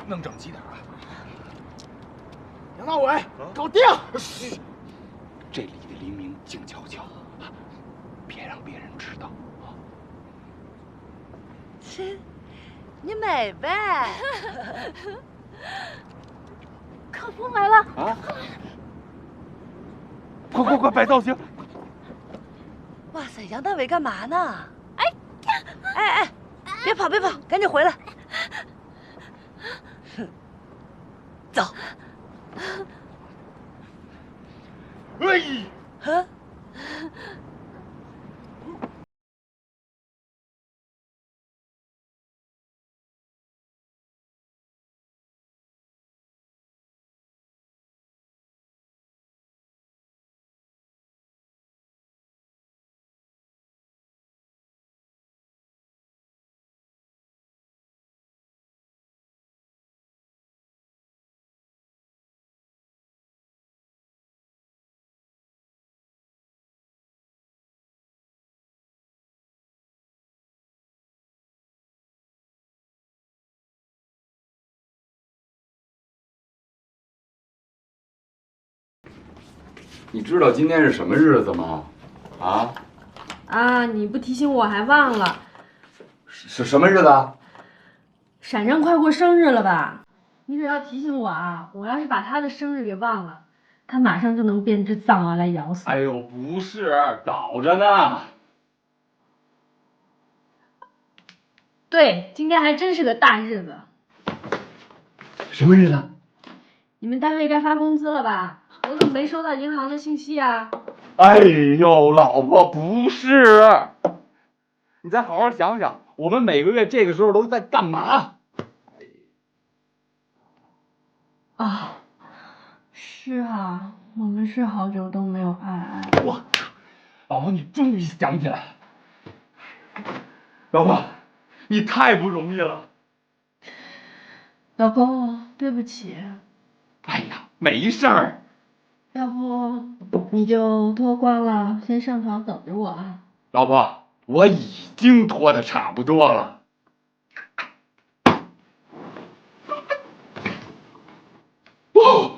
弄整齐点啊！杨大伟，搞定！嘘，这里的黎明静悄悄，别让别人知道啊。切，你美呗！客服来了啊！快摆造型！哇塞，杨大伟干嘛呢？哎，别跑，赶紧回来！哼，走。哎，呵。你知道今天是什么日子吗？啊！你不提醒我还忘了。是什么日子？闪亮快过生日了吧？你只要提醒我啊，我要是把他的生日给忘了，他马上就能变只藏獒来咬死。哎呦，不是，早着呢。对，今天还真是个大日子。什么日子？你们单位该发工资了吧？我怎么没收到银行的信息啊？哎呦，老婆，不是，你再好好想想，我们每个月这个时候都在干嘛？啊，是啊，我们是好久都没有爱。我靠，老婆，你终于想起来，老婆，你太不容易了。老公，对不起。哎呀，没事儿。要不你就脱光了，先上床等着我啊。老婆，我已经脱的差不多了。哦。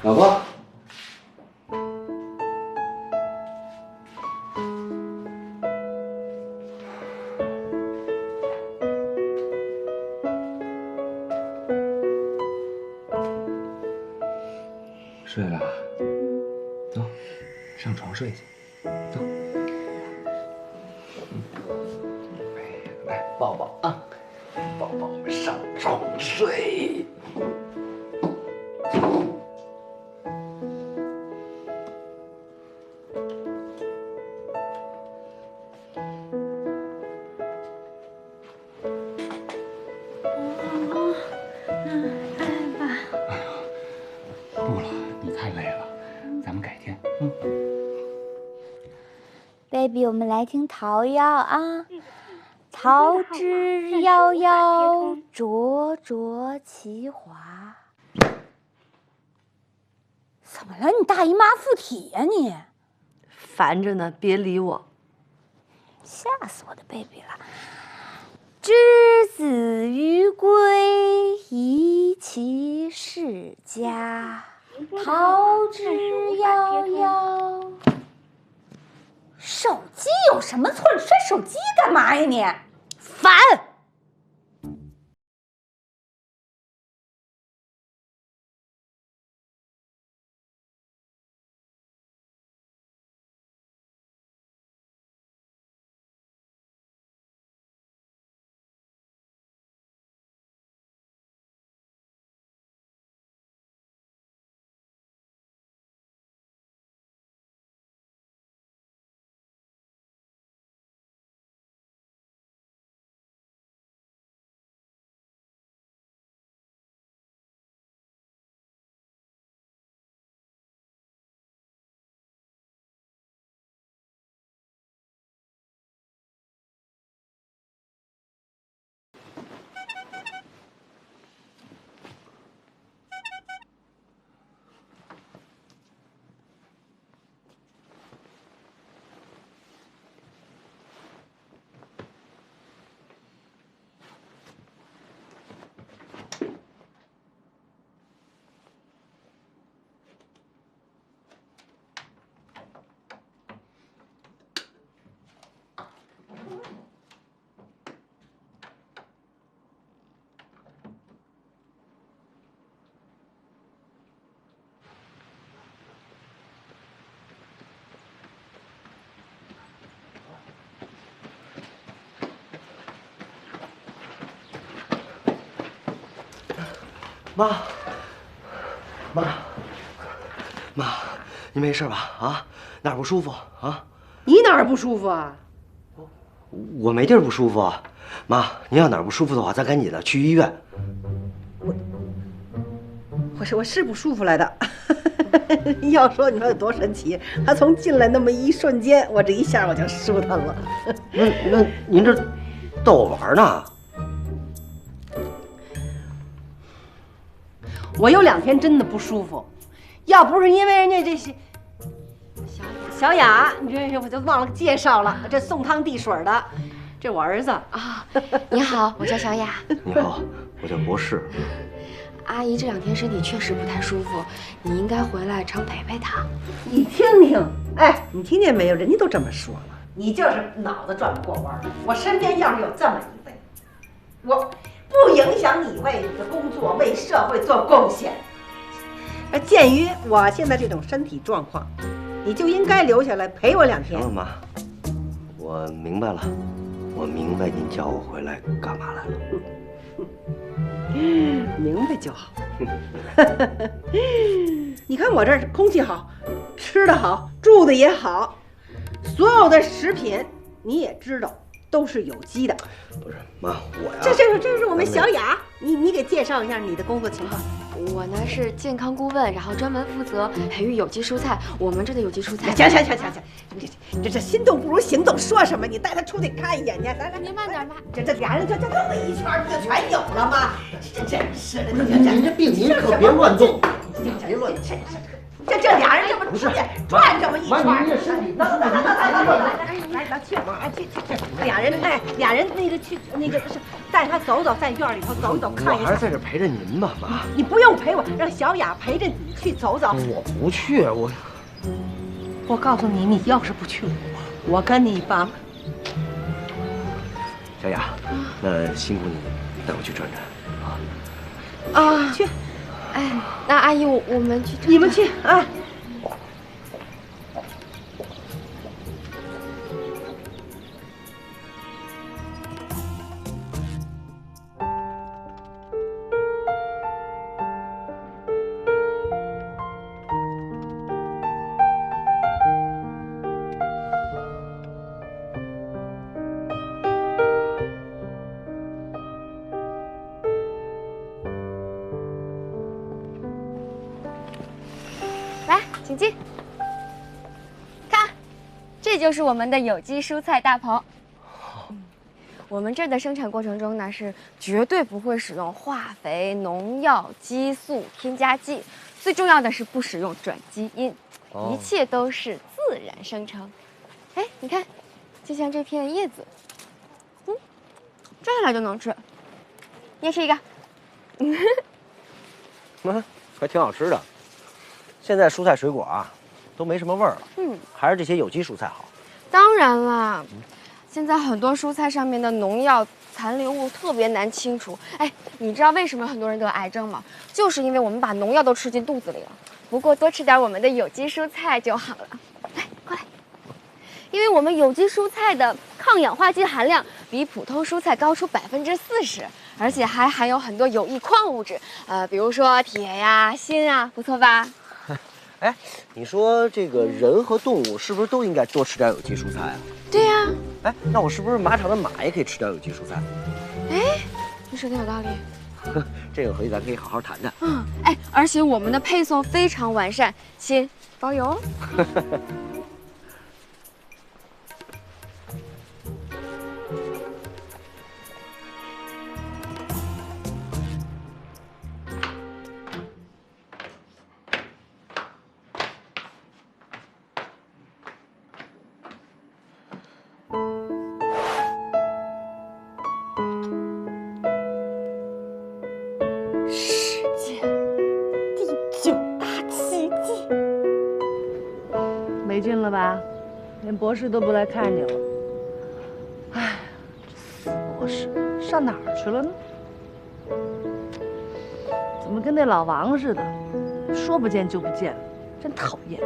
老婆，睡了，走，上床睡去，走。来抱抱啊，抱抱，我们上床睡。不了，你太累了，咱们改天。baby， 我们来听桃夭啊。桃之夭夭，灼灼其华。怎么了？你大姨妈附体呀你？烦着呢，别理我。吓死我的 baby 了。之子于归，宜其室家。桃之夭夭。手机有什么错？你摔手机干嘛呀你？烦。妈，你没事吧？啊，哪儿不舒服啊？你哪儿不舒服啊？我没地儿不舒服啊。妈，您要哪儿不舒服的话，咱赶紧的去医院。我是不舒服来的。要说你说有多神奇，他从进来那么一瞬间，我这一下我就舒坦了。那您这逗我玩呢？我有2天真的不舒服，要不是因为人家这是小雅，你这我就忘了介绍了，这送汤递水的，这我儿子啊。你好，我叫小雅。你好，我叫博士。阿姨这2天身体确实不太舒服，你应该回来常陪陪她。你听听，哎，你听见没有？人家都这么说了，你就是脑子转不过弯。我身边要是有这么一位，我不影响你为你的工作、为社会做贡献。而鉴于我现在这种身体状况，你就应该留下来陪我2天。行了，妈，我明白了，我明白您叫我回来干嘛来了。明白就好。你看我这儿空气好，吃的好，住的也好，所有的食品你也知道都是有机的。不是妈，我呀，这是我们小雅，你给介绍一下你的工作情况。我呢是健康顾问，然后专门负责培育有机蔬菜。我们这的有机蔬菜……行，这心动不如行动，说什么？你带他出去看一眼去。来，您慢点吧。这俩人就这么一圈，不就全有了吗？这真是的，您这病您可别乱动，别乱动。这俩人这么出去转这么一圈，妈，您这身体，来去，俩人那个去那个是带他走走，在院里头走一走，看一看。我还是在这陪着您吧，妈。你不用陪我，让小雅陪着你去走走。我不去，我告诉你，你要是不去，我跟你爸。小雅，那辛苦你带我去转转啊。去。哎，那阿姨，我们去。你们去啊。来，请进。看，这就是我们的有机蔬菜大棚。我们这儿的生产过程中呢，是绝对不会使用化肥、农药、激素、添加剂，最重要的是不使用转基因，一切都是自然生成。哎，你看，就像这片叶子，摘下来就能吃。你也吃一个。还挺好吃的。现在蔬菜水果啊，都没什么味儿了。还是这些有机蔬菜好。当然啦，现在很多蔬菜上面的农药残留物特别难清除。哎，你知道为什么很多人得癌症吗？就是因为我们把农药都吃进肚子里了。不过多吃点我们的有机蔬菜就好了。来，过来。因为我们有机蔬菜的抗氧化剂含量比普通蔬菜高出40%，而且还含有很多有益矿物质，比如说铁呀、锌啊，不错吧？哎，你说这个人和动物是不是都应该多吃点有机蔬菜啊？对呀。哎，那我是不是马场的马也可以吃点有机蔬菜？哎，你说的有道理。这个回去咱可以好好谈谈。哎，而且我们的配送非常完善，亲，包邮哦。没劲了吧？连博士都不来看你了。哎，这死博士上哪儿去了呢？怎么跟那老王似的，说不见就不见，真讨厌。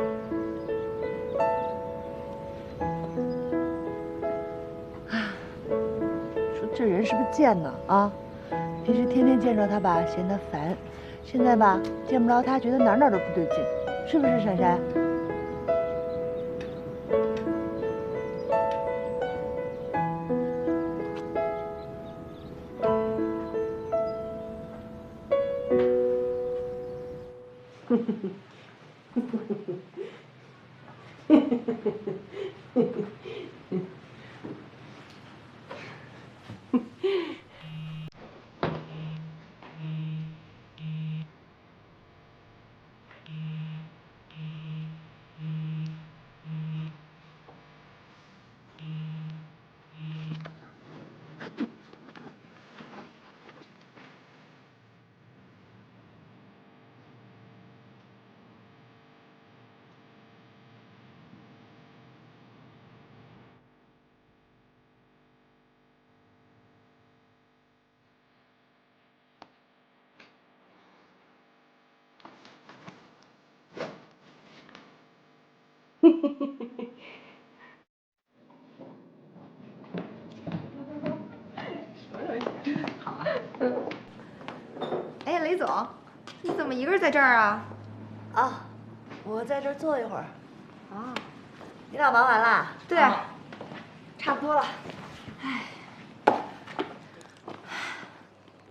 说这人是不是贱呢？啊，平时天天见着他吧，嫌他烦，现在吧，见不着他，觉得哪哪都不对劲，是不是珊珊？哎，雷总，你怎么一个人在这儿啊？啊，我在这儿坐一会儿。啊，你俩忙完了？对，差不多了。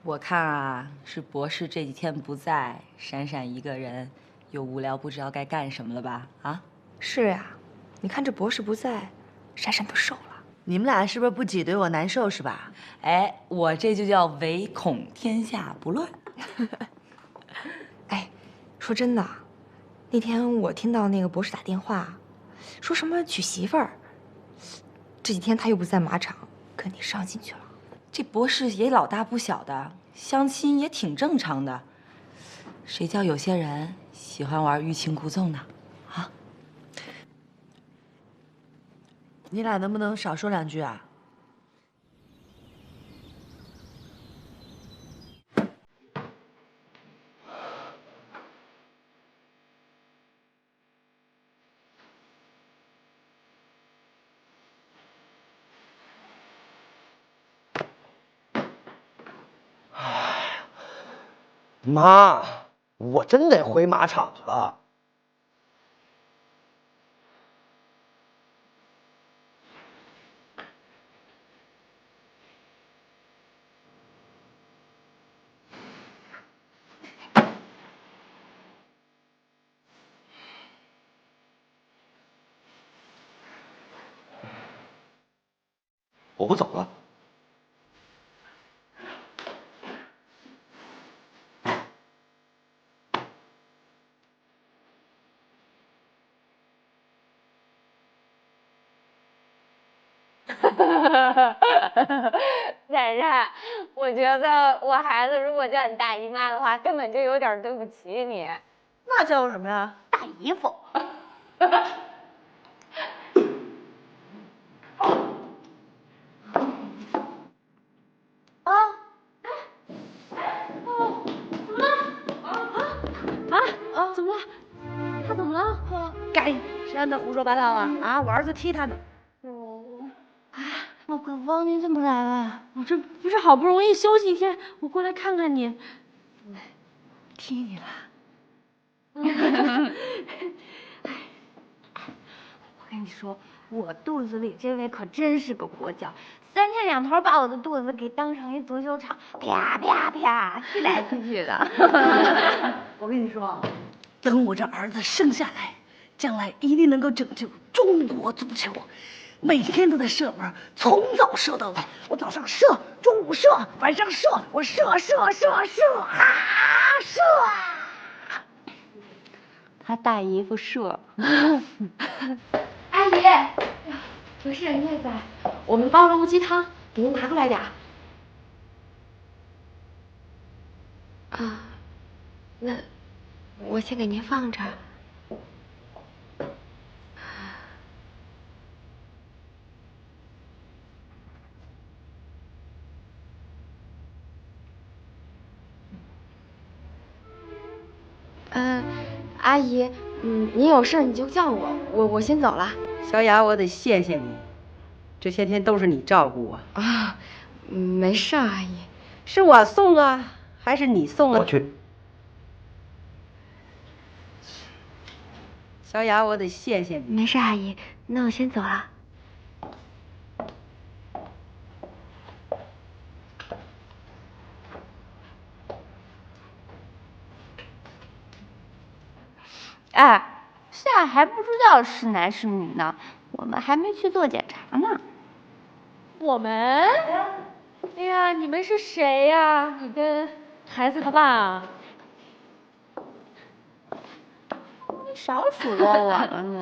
我看啊，是博士这几天不在，闪闪一个人，又无聊不知道该干什么了吧？啊？是呀，你看这博士不在，闪闪都瘦了。你们俩是不是不挤兑我难受是吧？哎，我这就叫唯恐天下不乱。哎，说真的，那天我听到那个博士打电话，说什么娶媳妇儿，这几天他又不在马场，跟你上进去了。这博士也老大不小的，相亲也挺正常的。谁叫有些人喜欢玩欲擒故纵呢？啊？你俩能不能少说两句啊？妈，我真得回马场去了。我不走了。冉冉，我觉得我孩子如果叫你大姨妈的话，根本就有点对不起你。那叫我什么呀？大姨夫。怎么了？他怎么了？该谁让他胡说八道啊？啊，我儿子踢他呢。老可芳，你怎么来了？我这不是好不容易休息一天，我过来看看你。踢你了？我跟你说，我肚子里这位可真是个国脚，三天两头把我的肚子给当成一足球场，啪啪啪，踢来踢去的。我跟你说，等我这儿子生下来，将来一定能够拯救中国足球。每天都在射门，从早射到晚。我早上射，中午射，晚上射，我射啊射！他大姨夫射。阿姨，不是你也在，我们煲了乌鸡汤，你们拿过来点儿。啊，那我先给您放这儿。阿姨，你有事你就叫我，我先走了。小雅，我得谢谢你，这些天都是你照顾我啊。没事，阿姨。是我送啊，还是你送啊？我去。小雅，我得谢谢你。没事，阿姨，那我先走了。哎，现在还不知道是男是女呢，我们还没去做检查呢。我们？哎呀，你们是谁呀？你跟孩子他爸啊？你少数落我了你！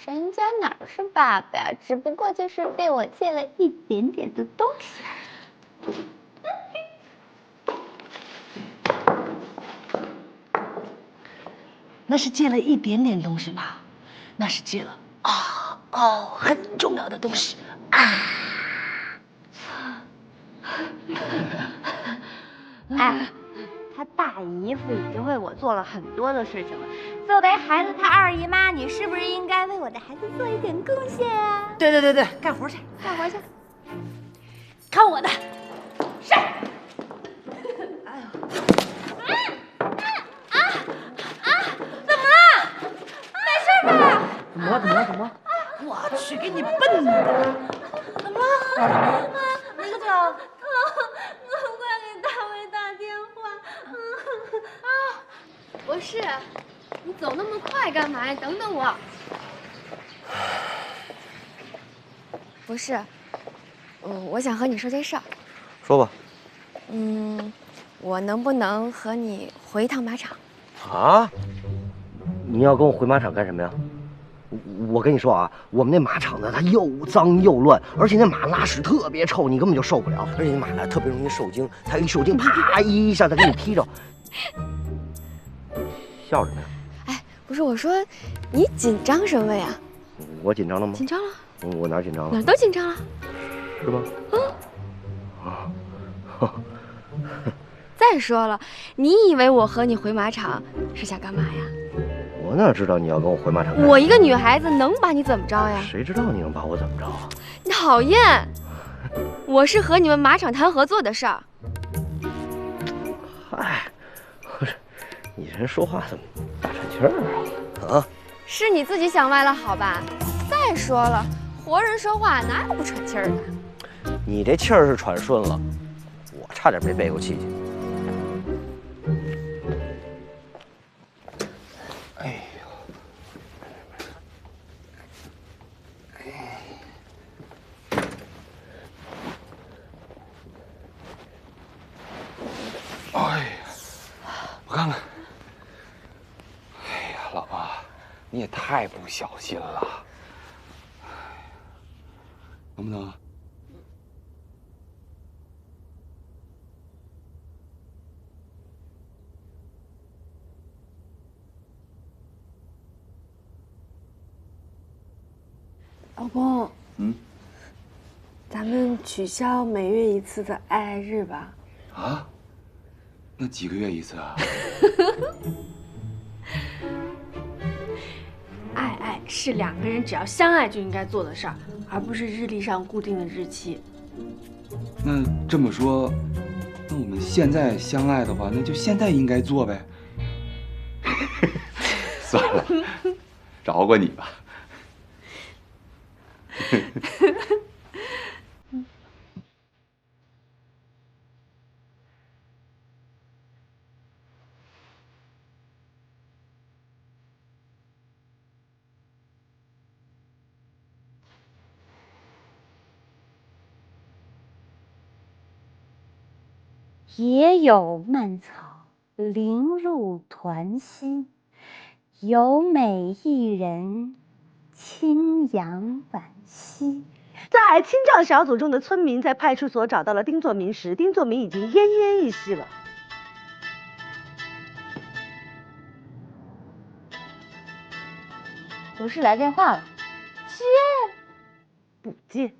人家哪是爸爸呀，只不过就是被我借了一点点的东西而已。那是借了一点点东西吧？那是借了很重要的东西啊！哎，他大姨夫已经为我做了很多的事情了。作为孩子他二姨妈，你是不是应该为我的孩子做一点贡献啊？对，干活去，干活去。看我的！是。哎呦！怎么了？没事吧？怎么了？我去，给你笨的！怎么了？哪个脚？疼！我快给大卫打电话。博士，你走那么快干嘛呀？等等我。博士，我想和你说件事儿。说吧。我能不能和你回一趟马场？啊？你要跟我回马场干什么呀？我跟你说啊，我们那马场呢，它又脏又乱，而且那马拉屎特别臭，你根本就受不了。而且那马呢特别容易受惊，它一受惊，啪一下子给你踢着。笑什么呀？哎，不是我说，你紧张什么呀？我紧张了吗？紧张了。我哪儿紧张了？哪儿都紧张了。是吗？再说了，你以为我和你回马场是想干嘛呀？我哪知道你要跟我回马场？我一个女孩子能把你怎么着呀？谁知道你能把我怎么着啊？讨厌！我是和你们马场谈合作的事儿。嗨，不是，你这人说话怎么大喘气儿啊？是你自己想歪了好吧？再说了，活人说话哪有不喘气儿的？你这气儿是喘顺了，我差点没背过气去。哎呦，哎呀，我看看。哎呀，老婆，你也太不小心了，能不能？老公，咱们取消每月一次的爱爱日吧。啊？那几个月一次啊？爱是两个人只要相爱就应该做的事儿，而不是日历上固定的日期。那这么说，那我们现在相爱的话，那就现在应该做呗。算了，饶过你吧。野有蔓草，零入团心。有美一人，清扬惋惜。在清障小组中的村民在派出所找到了丁作明时，丁作明已经奄奄一息了。博士来电话了，接不接？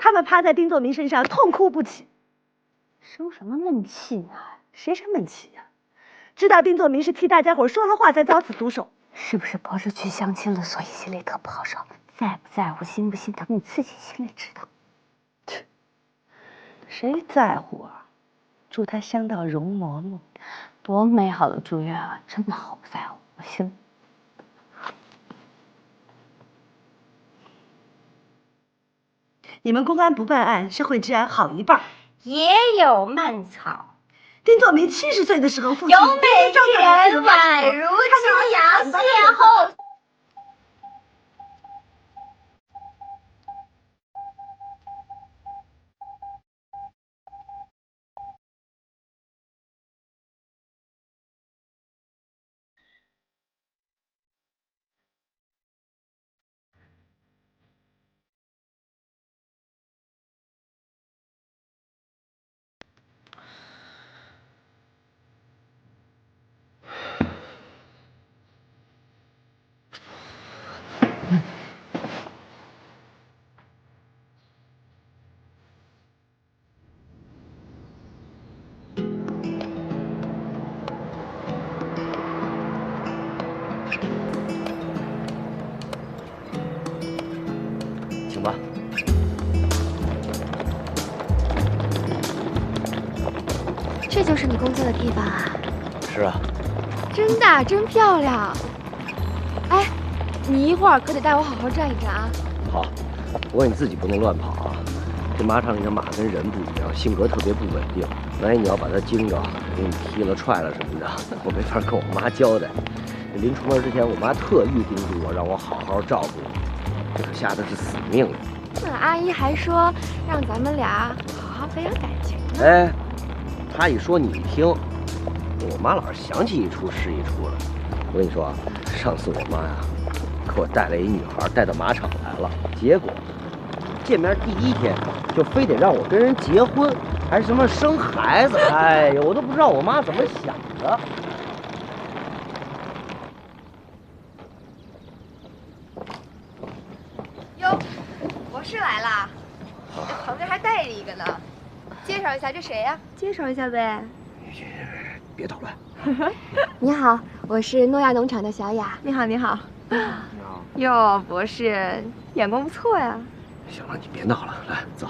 他们趴在丁作明身上痛哭不起。生什么闷气呢？谁生闷气呀？知道丁作明是替大家伙说了话才遭此毒手。是不是博士去相亲了，所以心里特不好受？在不在乎，心不心疼，你自己心里知道。谁在乎啊？祝他香到容嬷嬷，多美好的祝愿啊！真的好不在乎，我心里。你们公安不办案，社会治安好一半。也有蔓草。丁作明70岁的时候，父亲有美人宛如金阳邂逅。请吧。这就是你工作的地方啊？是啊。真大，真漂亮。哎，你一会儿可得带我好好转一转啊。好，不过你自己不能乱跑啊。这马场里的马跟人不一样，性格特别不稳定。万一你要把它惊着，给你踢了、踹了什么的，我没法跟我妈交代。临出门之前，我妈特意叮嘱我，让我好好照顾你。这可下的是死命令。那阿姨还说让咱们俩好好培养感情呢。哎，她一说你听，我妈老是想起一出是一出的。我跟你说啊，上次我妈呀，给我带了一女孩带到马场来了，结果见面第1天就非得让我跟人结婚，还什么生孩子，哎呀，我都不知道我妈怎么想的。哟，博士来啦，这旁边还带着一个呢。介绍一下，这谁呀？介绍一下呗。别捣乱。你好，我是诺亚农场的小雅。你好，你好。你好。哟，博士，眼光不错呀。行了，你别闹了，来走。